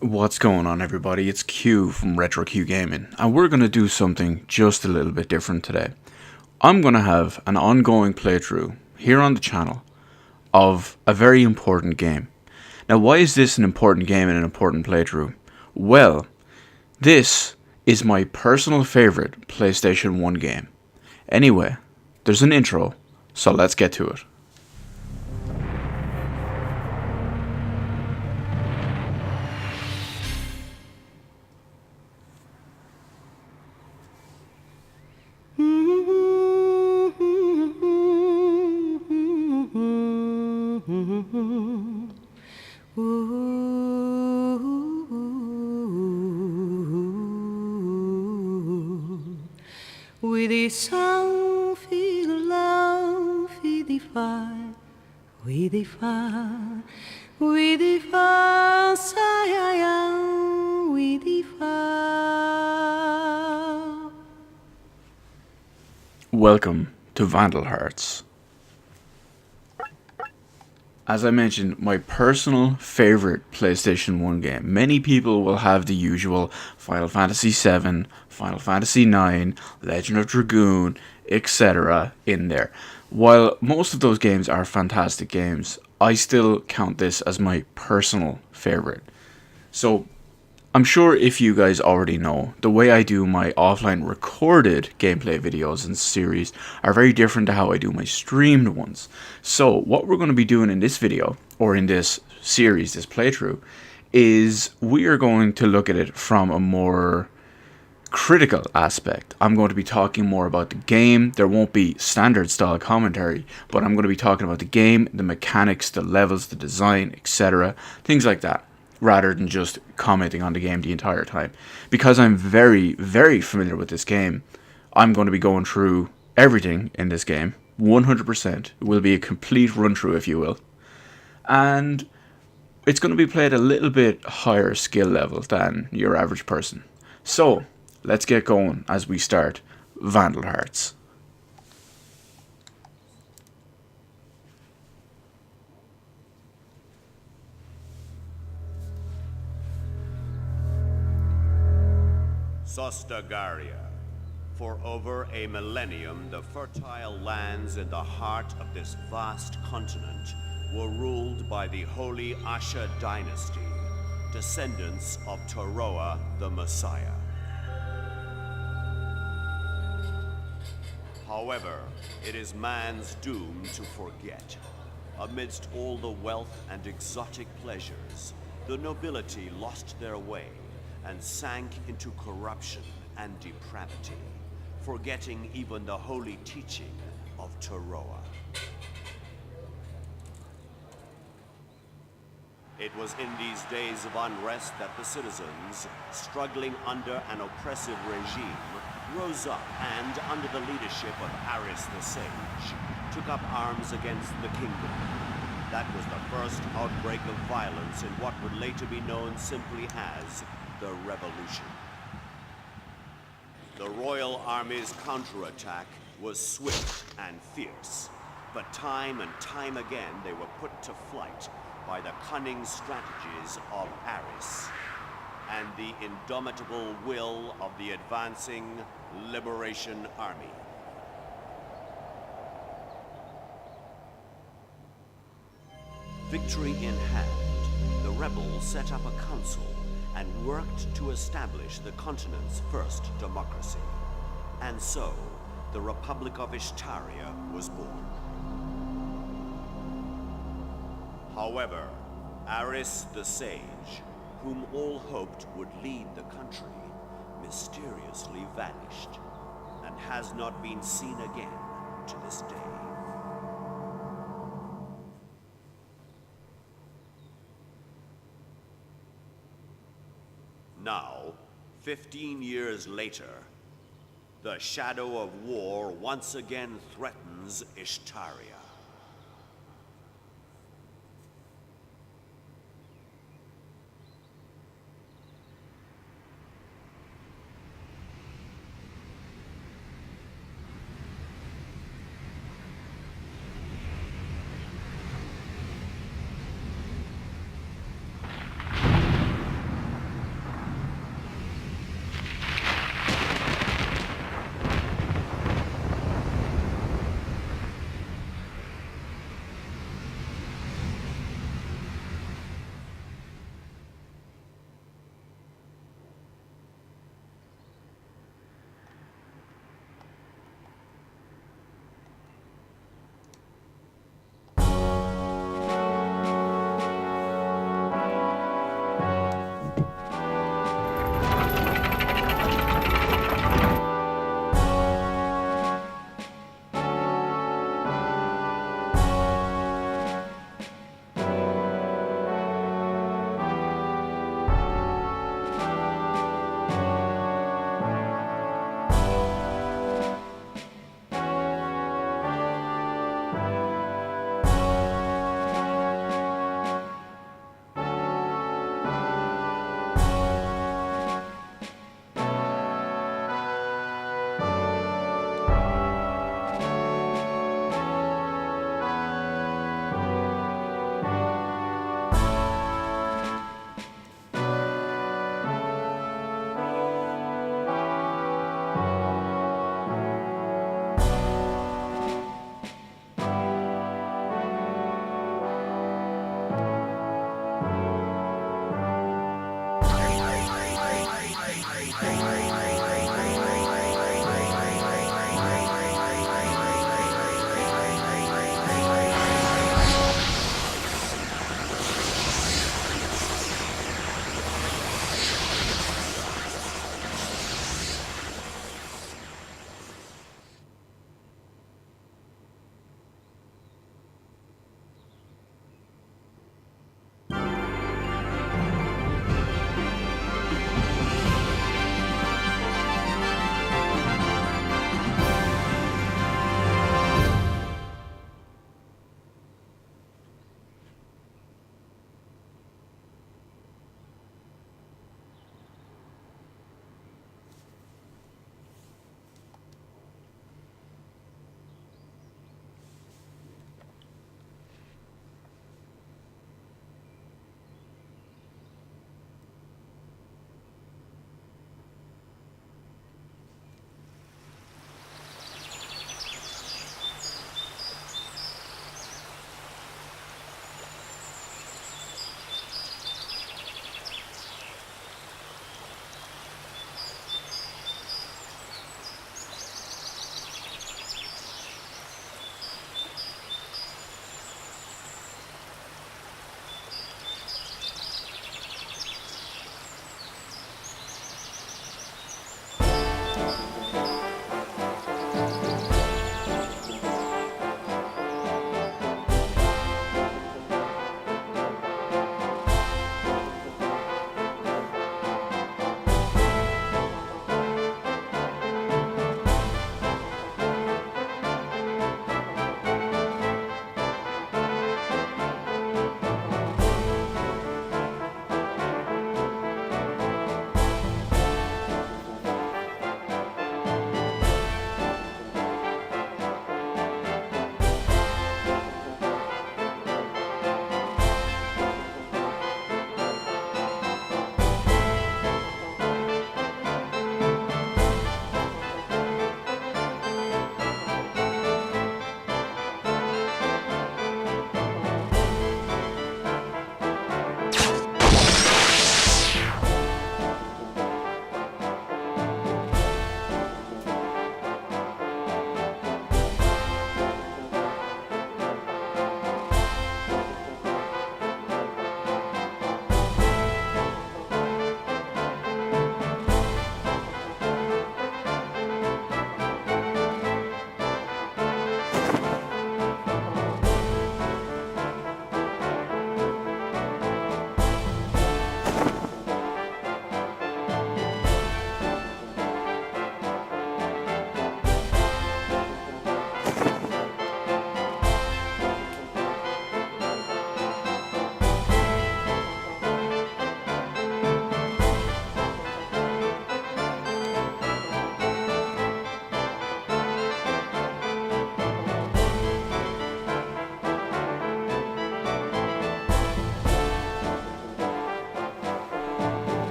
What's going on, everybody? It's Q from Retro Q Gaming, and we're going to do something just a little bit different today. I'm going to have an ongoing playthrough here on the channel of a very important game. Now, why is this an important game and an important playthrough? Well, this is my personal favorite PlayStation 1 game. Anyway, there's an intro, so let's get to it. With a song, feel love, with the fire, with the fire, with the fire, with the fire. Welcome to Vandal Hearts. As I mentioned, my personal favorite PlayStation 1 game. Many people will have the usual Final Fantasy VII, Final Fantasy IX, Legend of Dragoon, etc. in there. While most of those games are fantastic games, I still count this as my personal favorite. So, I'm sure if you guys already know, the way I do my offline recorded gameplay videos and series are very different to how I do my streamed ones. So what we're going to be doing in this video, or in this series, this playthrough, is we are going to look at it from a more critical aspect. I'm going to be talking more about the game. There won't be standard style commentary, but I'm going to be talking about the game, the mechanics, the levels, the design, etc. Things like that, rather than just commenting on the game the entire time. Because I'm very, very familiar with this game, I'm going to be going through everything in this game. 100%. It will be a complete run through, if you will. And it's going to be played a little bit higher skill level than your average person. So, let's get going as we start Vandal Hearts. Sostagaria. For over a millennium, the fertile lands in the heart of this vast continent were ruled by the Holy Asha dynasty, descendants of Taroa the Messiah. However, it is man's doom to forget. Amidst all the wealth and exotic pleasures, the nobility lost their way and sank into corruption and depravity, forgetting even the holy teaching of Taroa. It was in these days of unrest that the citizens, struggling under an oppressive regime, rose up and, under the leadership of Aris the Sage, took up arms against the kingdom. That was the first outbreak of violence in what would later be known simply as the Revolution. The royal army's counterattack was swift and fierce, but time and time again they were put to flight by the cunning strategies of Aris and the indomitable will of the advancing Liberation Army. Victory in hand, the rebels set up a council and worked to establish the continent's first democracy. And so, the Republic of Ishtaria was born. However, Aris the Sage, whom all hoped would lead the country, mysteriously vanished and has not been seen again to this day. Now, 15 years later, the shadow of war once again threatens Ishtaria.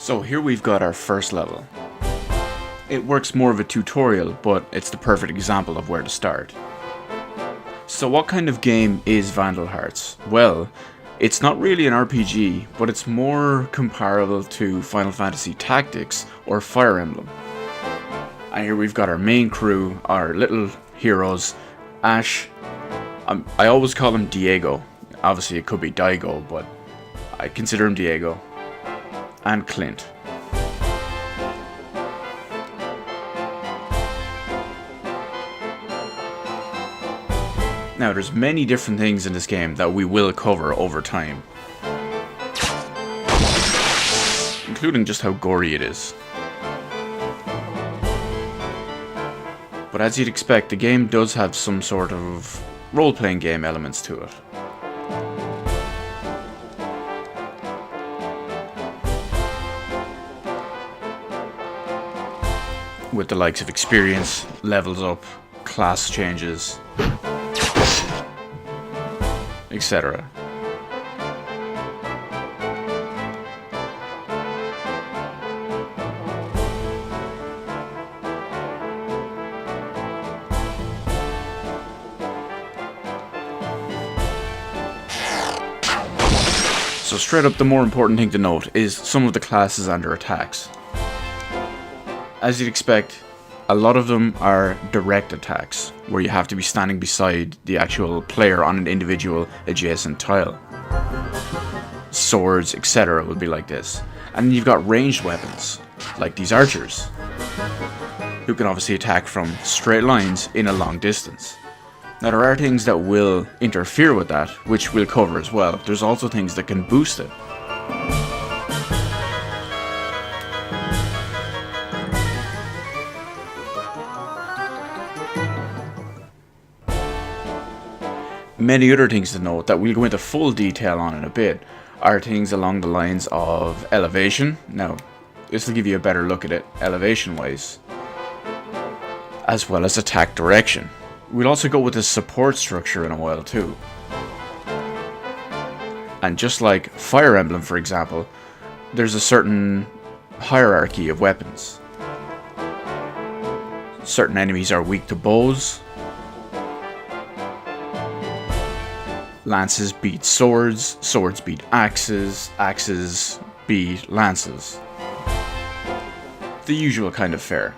So here we've got our first level. It works more of a tutorial, but it's the perfect example of where to start. So what kind of game is Vandal Hearts? Well, it's not really an RPG, but it's more comparable to Final Fantasy Tactics or Fire Emblem. And here we've got our main crew, our little heroes, Ash. I always call him Diego. Obviously it could be Daigo, but I consider him Diego. And Clint. Now, there's many different things in this game that we will cover over time, including just how gory it is. But as you'd expect, the game does have some sort of role-playing game elements to it. With the likes of experience, levels up, class changes, etc. So straight up, the more important thing to note is some of the classes and their attacks. As you'd expect, a lot of them are direct attacks, where you have to be standing beside the actual player on an individual adjacent tile. Swords, etc. will be like this. And then you've got ranged weapons, like these archers, who can obviously attack from straight lines in a long distance. Now there are things that will interfere with that, which we'll cover as well. There's also things that can boost it. Many other things to note that we'll go into full detail on in a bit are things along the lines of elevation. Now, this will give you a better look at it elevation wise, as well as attack direction. We'll also go with the support structure in a while too. And just like Fire Emblem, for example, there's a certain hierarchy of weapons. Certain enemies are weak to bows. Lances beat swords, swords beat axes, axes beat lances. The usual kind of fare.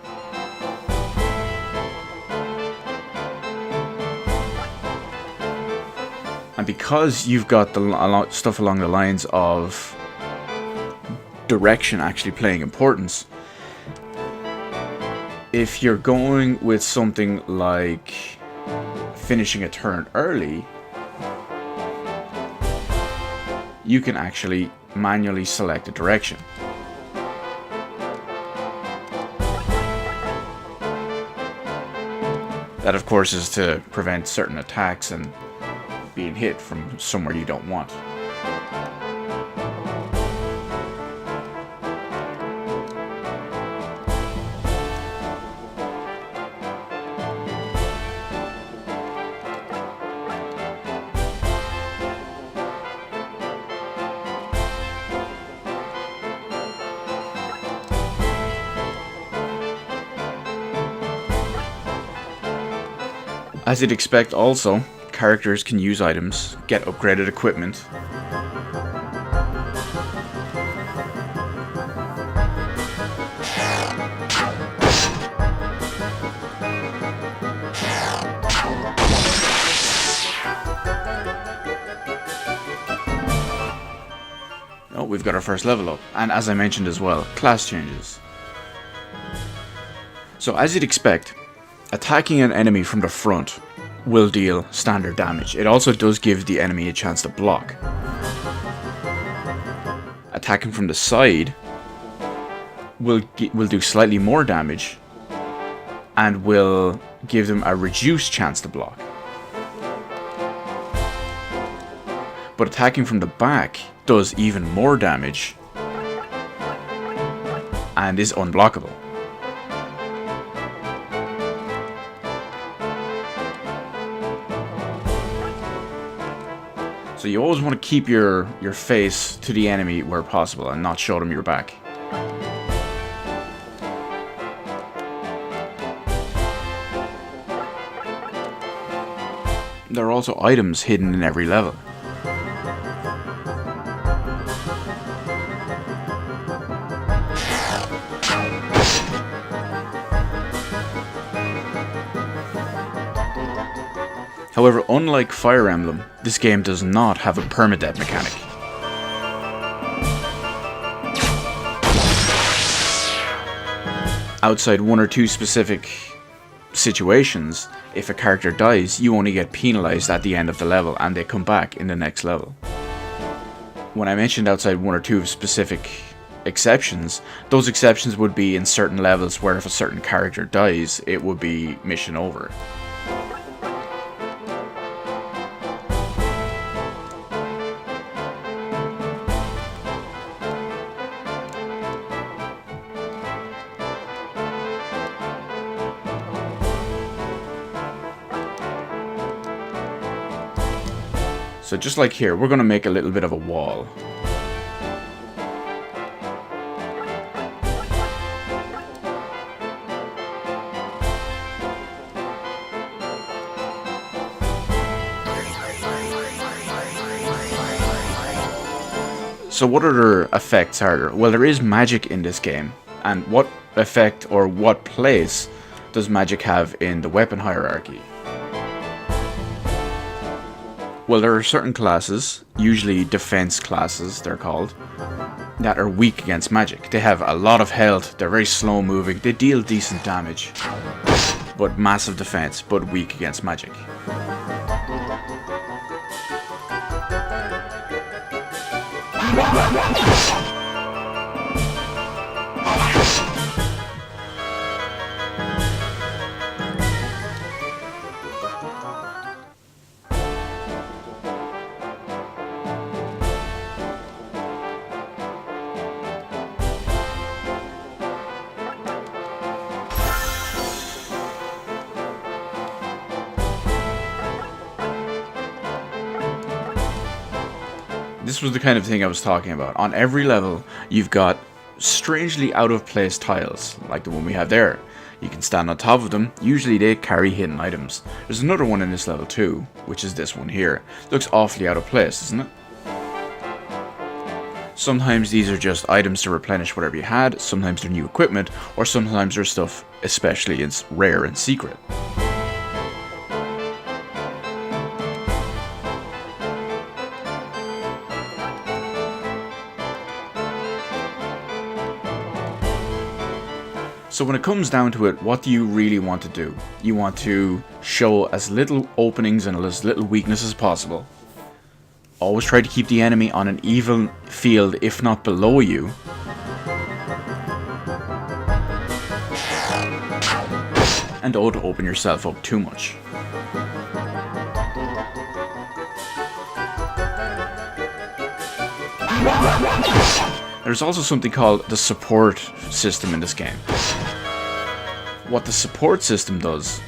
And because you've got stuff along the lines of direction actually playing importance, if you're going with something like finishing a turn early, you can actually manually select a direction. That of course is to prevent certain attacks and being hit from somewhere you don't want. As you'd expect also, characters can use items, get upgraded equipment. Oh, we've got our first level up, and as I mentioned as well, class changes. So as you'd expect, attacking an enemy from the front will deal standard damage. It also does give the enemy a chance to block. Attacking from the side will do slightly more damage and will give them a reduced chance to block. But attacking from the back does even more damage and is unblockable. So you always want to keep your face to the enemy where possible and not show them your back. There are also items hidden in every level. However, unlike Fire Emblem, this game does not have a permadeath mechanic. Outside one or two specific situations, if a character dies, you only get penalized at the end of the level and they come back in the next level. When I mentioned outside one or two specific exceptions, those exceptions would be in certain levels where if a certain character dies, it would be mission over. So just like here, we're going to make a little bit of a wall. So what other effects are there? Well, there is magic in this game. And what effect or what place does magic have in the weapon hierarchy? Well, there are certain classes, usually defense classes they're called, that are weak against magic. They have a lot of health, they're very slow moving, they deal decent damage, but massive defense, but weak against magic. This was the kind of thing I was talking about. On every level, you've got strangely out of place tiles, like the one we have there. You can stand on top of them, usually they carry hidden items. There's another one in this level too, which is this one here. Looks awfully out of place, doesn't it? Sometimes these are just items to replenish whatever you had, sometimes they're new equipment, or sometimes they're stuff especially rare and secret. So when it comes down to it, what do you really want to do? You want to show as little openings and as little weakness as possible. Always try to keep the enemy on an even field, if not below you. And don't open yourself up too much. There's also something called the support system in this game. What the support system does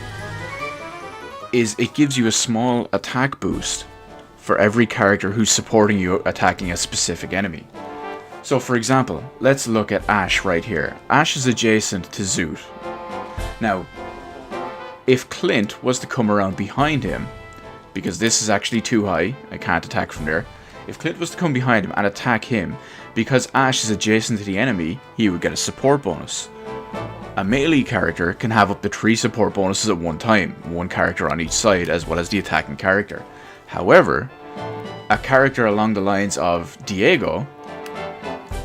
is it gives you a small attack boost for every character who's supporting you attacking a specific enemy. So for example, let's look at Ash right here. Ash is adjacent to Zoot. Now, if Clint was to come around behind him, because this is actually too high, I can't attack from there. If Clint was to come behind him and attack him, because Ash is adjacent to the enemy, he would get a support bonus. A melee character can have up to 3 support bonuses at one time, one character on each side as well as the attacking character. However, a character along the lines of Diego,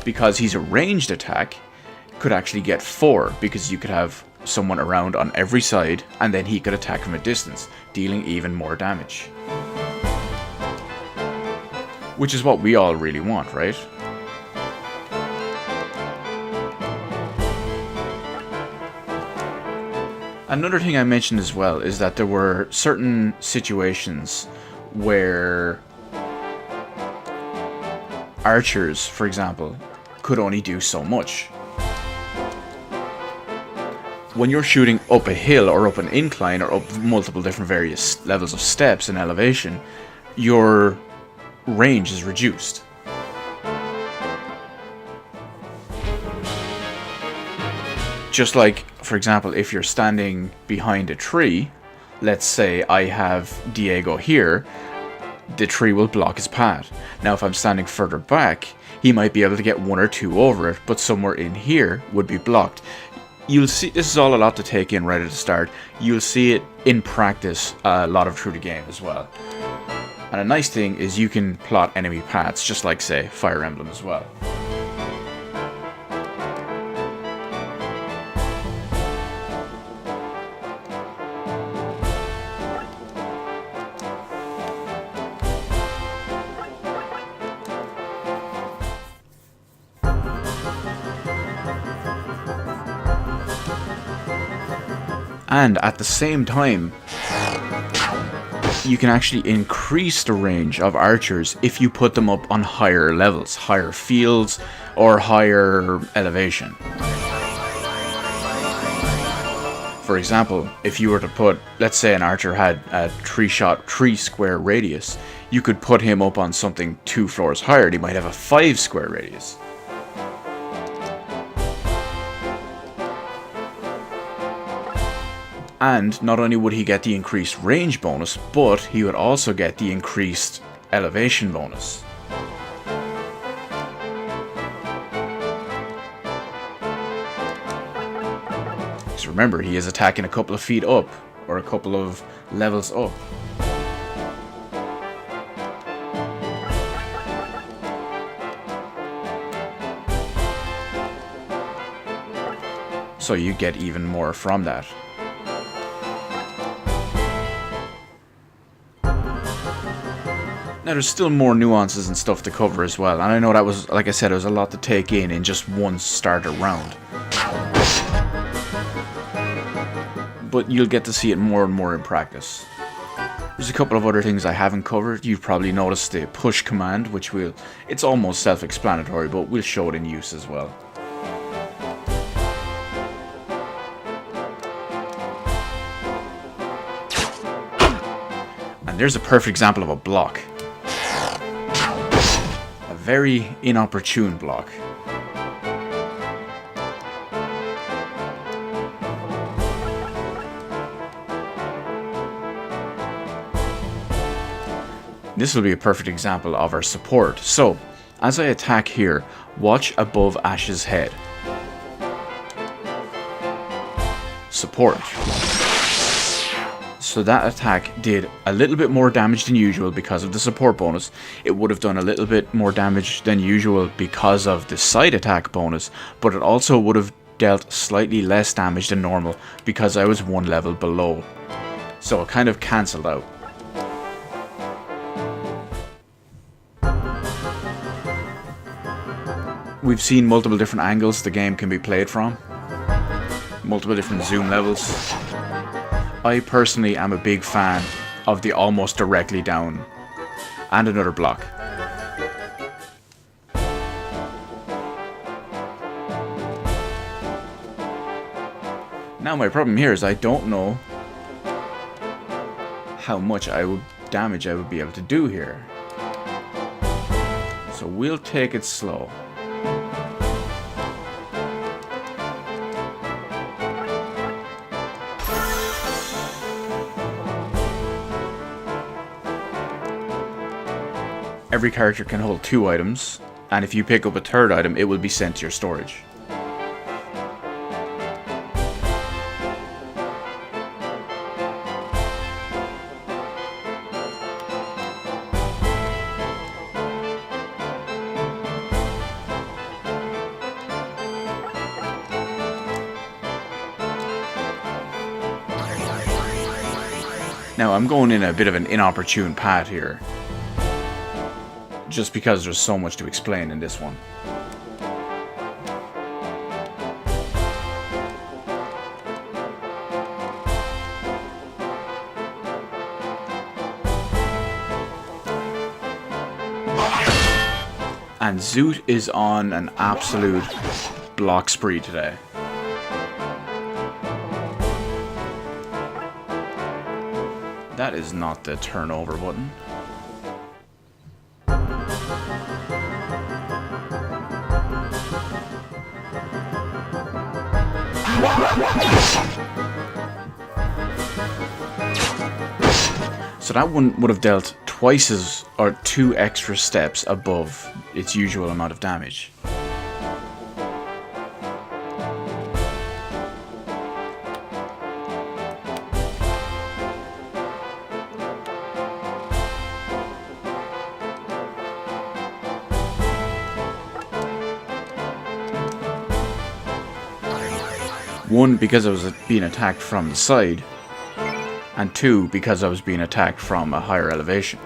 because he's a ranged attack, could actually get 4 because you could have someone around on every side and then he could attack from a distance, dealing even more damage. Which is what we all really want, right? Another thing I mentioned as well is that there were certain situations where archers, for example, could only do so much. When you're shooting up a hill or up an incline or up multiple different various levels of steps and elevation, your range is reduced. Just like, for example, if you're standing behind a tree, let's say I have Diego here, the tree will block his path. Now if I'm standing further back, he might be able to get 1 or 2 over it, but somewhere in here would be blocked. You'll see, this is all a lot to take in right at the start. You'll see it in practice a lot of through the game as well. And a nice thing is you can plot enemy paths, just like, say, Fire Emblem as well. And at the same time, you can actually increase the range of archers if you put them up on higher levels, higher fields, or higher elevation. For example, if you were to put, let's say an archer had a 3-shot 3-square radius, you could put him up on something 2 floors higher. He might have a 5-square radius. And not only would he get the increased range bonus, but he would also get the increased elevation bonus. Because remember, he is attacking a couple of feet up, or a couple of levels up. So you get even more from that. Now there's still more nuances and stuff to cover as well, and I know that was, like I said, it was a lot to take in just one starter round. But you'll get to see it more and more in practice. There's a couple of other things I haven't covered. You've probably noticed the push command, which it's almost self-explanatory, but we'll show it in use as well. And there's a perfect example of a block. Very inopportune block. This will be a perfect example of our support. So, as I attack here, watch above Ash's head. Support. So that attack did a little bit more damage than usual because of the support bonus. It would have done a little bit more damage than usual because of the side attack bonus, but it also would have dealt slightly less damage than normal because I was 1 level below. So it kind of cancelled out. We've seen multiple different angles the game can be played from. Multiple different zoom levels. I personally am a big fan of the almost directly down. And another block. Now my problem here is I don't know how much damage I would be able to do here. So we'll take it slow. Every character can hold 2 items, and if you pick up a 3rd item, it will be sent to your storage. Now I'm going in a bit of an inopportune path here, just because there's so much to explain in this one. And Zoot is on an absolute block spree today. That is not the turnover button. So that one would have dealt twice as, or 2 extra steps above its usual amount of damage. One, because I was being attacked from the side, and 2, because I was being attacked from a higher elevation.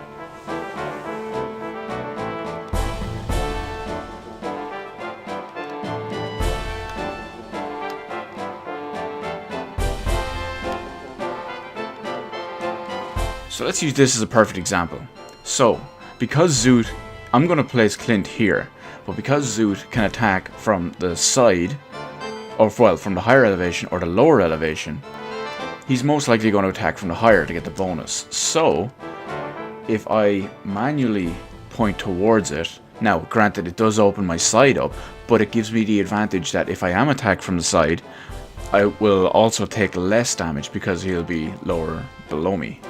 So let's use this as a perfect example. So, because Zoot, I'm going to place Clint here, but because Zoot can attack from the side, or well, from the higher elevation or the lower elevation, he's most likely going to attack from the higher to get the bonus. So, if I manually point towards it, now granted it does open my side up, but it gives me the advantage that if I am attacked from the side, I will also take less damage because he'll be lower below me.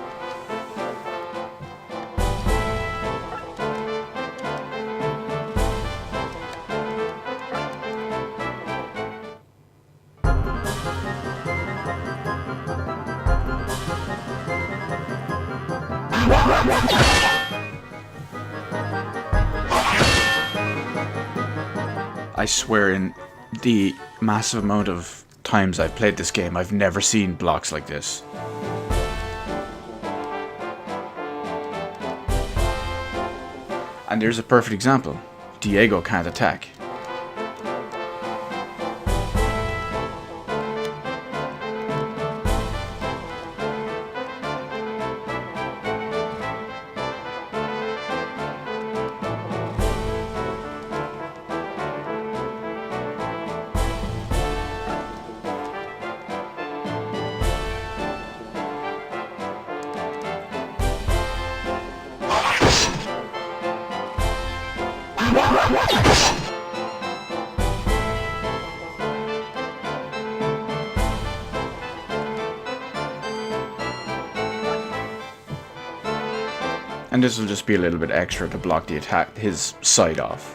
I swear, in the massive amount of times I've played this game, I've never seen blocks like this. And there's a perfect example. Diego can't attack. And this will just be a little bit extra to block the attack, his side off.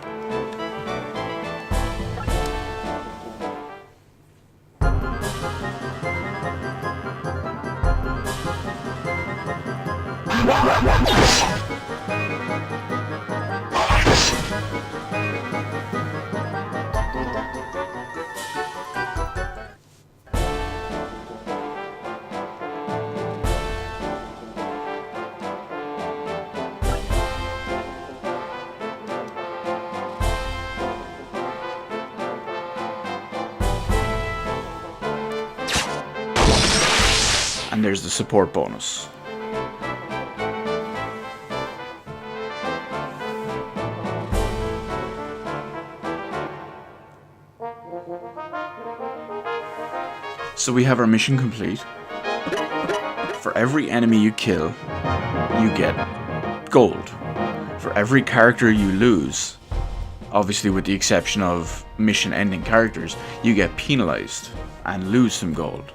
And there's the support bonus. So we have our mission complete. For every enemy you kill, you get gold. For every character you lose, obviously with the exception of mission-ending characters, you get penalized and lose some gold.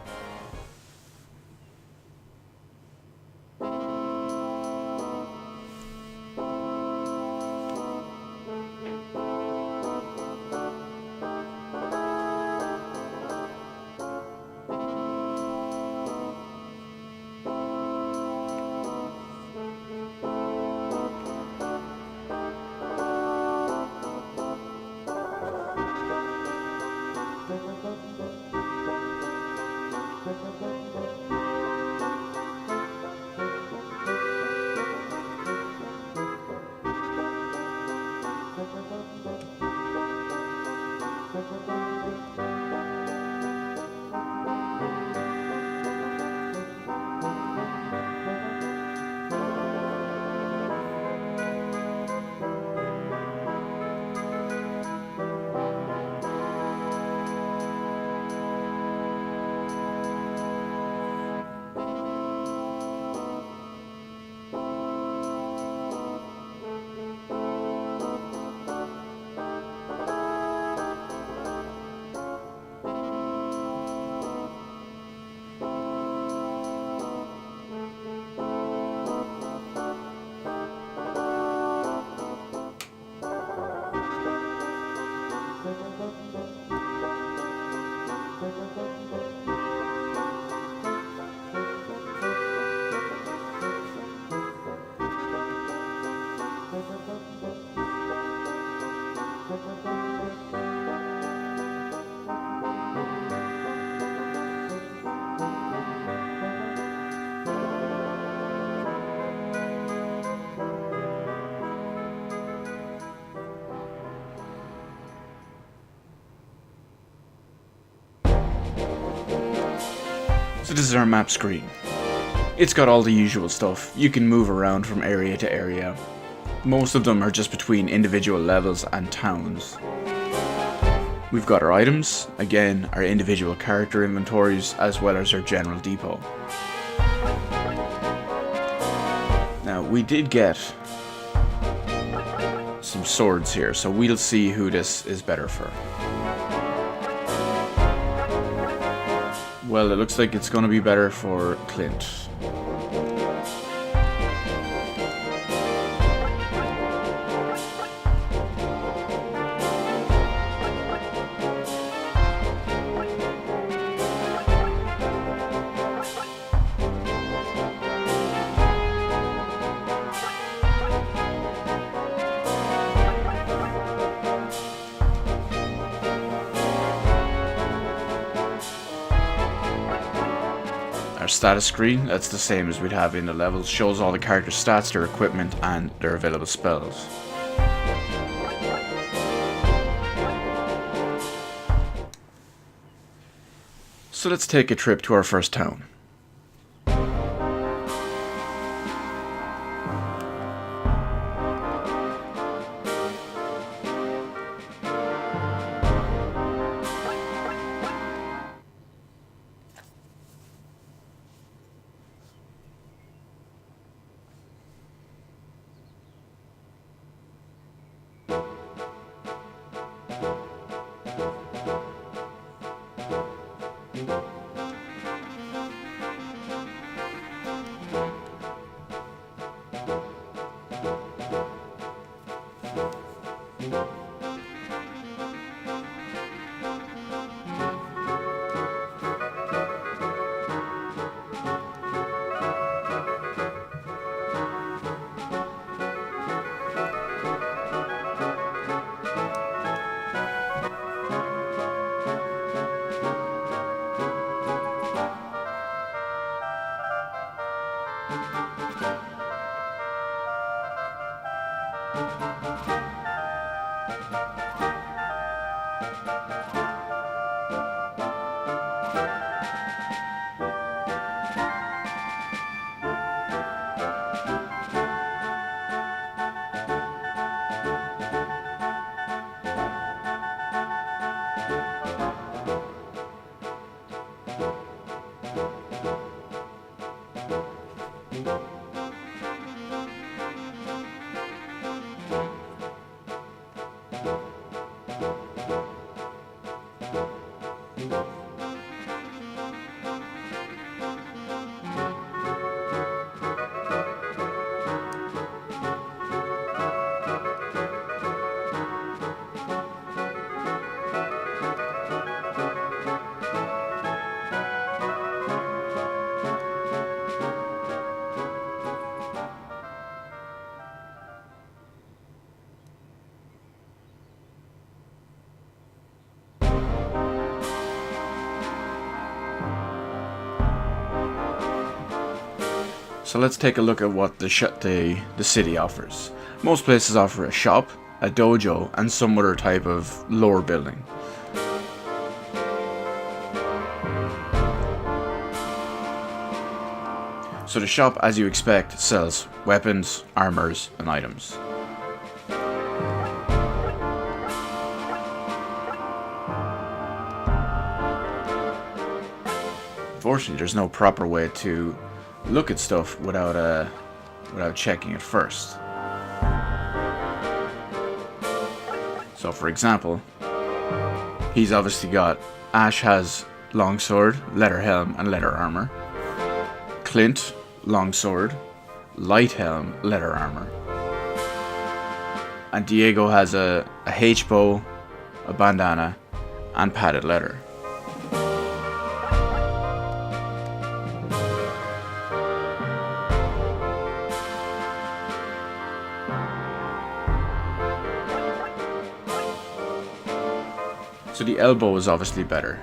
So this is our map screen. It's got all the usual stuff. You can move around from area to area. Most of them are just between individual levels and towns. We've got our items, again our individual character inventories, as well as our general depot. Now we did get some swords here, so we'll see who this is better for. Well, it looks like it's going to be better for Clint. Our status screen, that's the same as we'd have in the levels, shows all the character stats, their equipment, and their available spells. So let's take a trip to our first town. So let's take a look at what the city offers. Most places offer a shop, a dojo, and some other type of lower building. So the shop, as you expect, sells weapons, armors, and items. Unfortunately, there's no proper way to look at stuff without checking it first. So for example, he's obviously got, Ash has longsword, leather helm, and leather armor. Clint, longsword, light helm, leather armor. And Diego has a H-bow, a bandana, and padded leather. So the elbow is obviously better.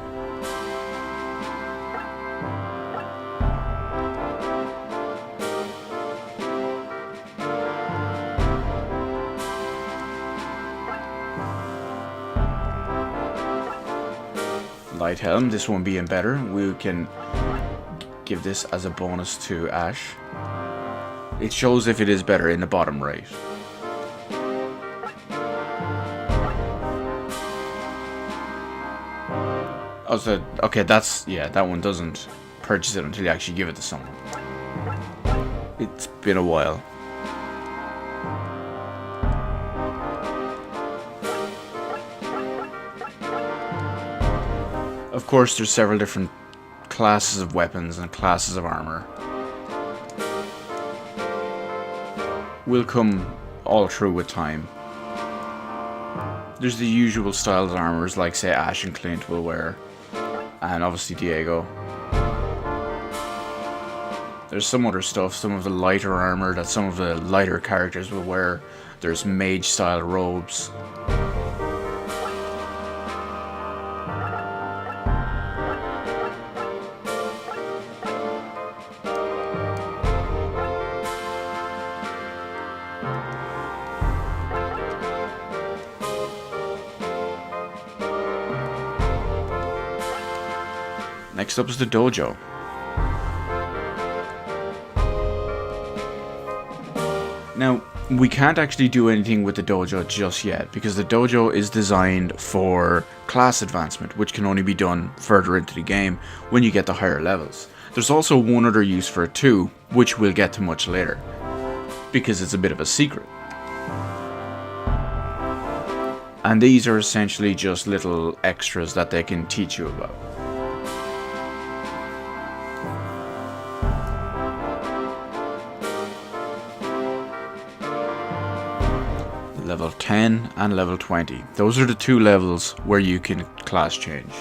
Light helm, this one being better, we can give this as a bonus to Ash. It shows if it is better in the bottom right. Oh, so, okay, that's, yeah, that one doesn't purchase it until you actually give it to someone. It's been a while. Of course, there's several different classes of weapons and classes of armor. Will come all through with time. There's the usual style of armors like, say, Ash and Clint will wear, and obviously Diego. There's some other stuff, some of the lighter armor that some of the lighter characters will wear. There's mage style robes. Next up is the dojo. Now, we can't actually do anything with the dojo just yet, because the dojo is designed for class advancement, which can only be done further into the game when you get to higher levels. There's also one other use for it too, which we'll get to much later, because it's a bit of a secret. And these are essentially just little extras that they can teach you about. Level 10 and level 20. Those are the two levels where you can class change.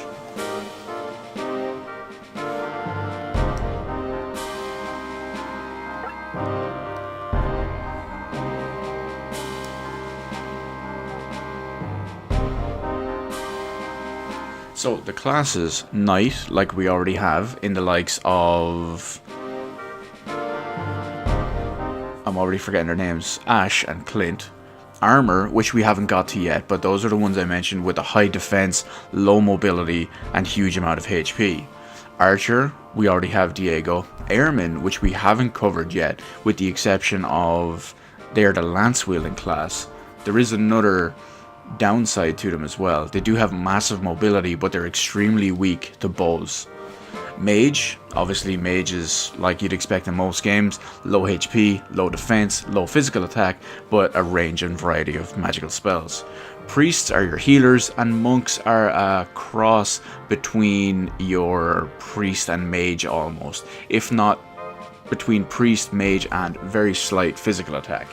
So the classes, Knight, like we already have in the likes of... I'm already forgetting their names. Ash and Clint. Armor, which we haven't got to yet, but those are the ones I mentioned with the high defense, low mobility, and huge amount of HP. Archer, we already have Diego. Airman, which we haven't covered yet, with the exception of they're the lance wielding class. There is another downside to them as well. They do have massive mobility, but they're extremely weak to bows. Mage, obviously mage is like you'd expect in most games, low HP, low defense, low physical attack, but a range and variety of magical spells. Priests are your healers, and monks are a cross between your priest and mage almost, if not between priest, mage, and very slight physical attack.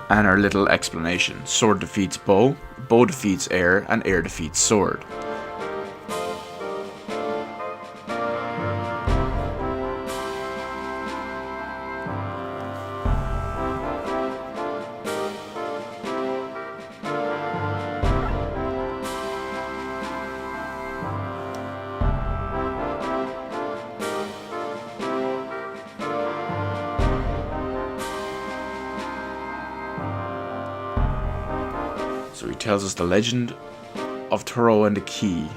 And our little explanation. Sword defeats bow, bow defeats air, and air defeats sword. So he tells us the legend of Turo and the key.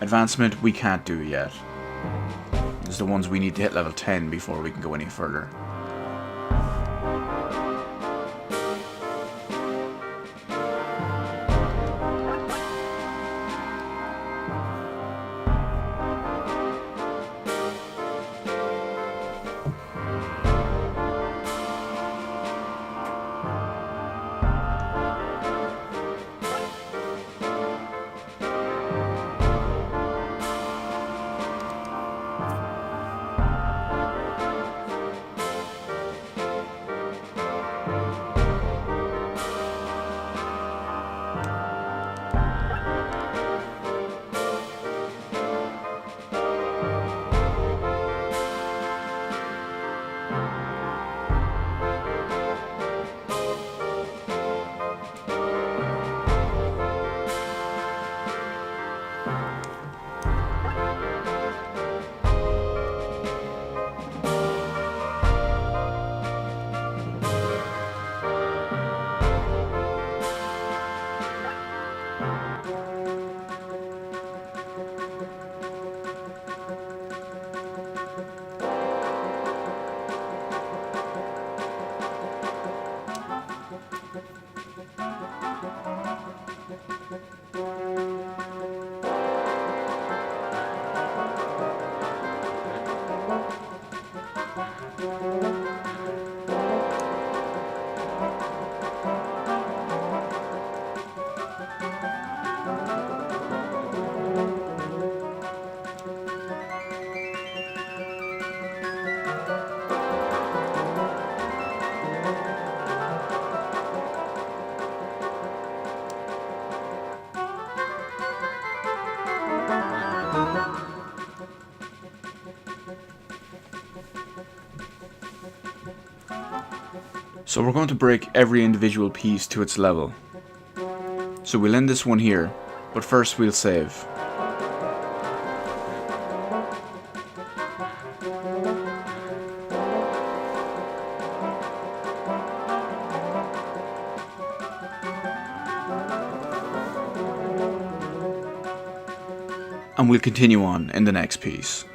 Advancement we can't do yet. It's the ones we need to hit level 10 before we can go any further. So we're going to break every individual piece to its level. So we'll end this one here, but first we'll save. And we'll continue on in the next piece.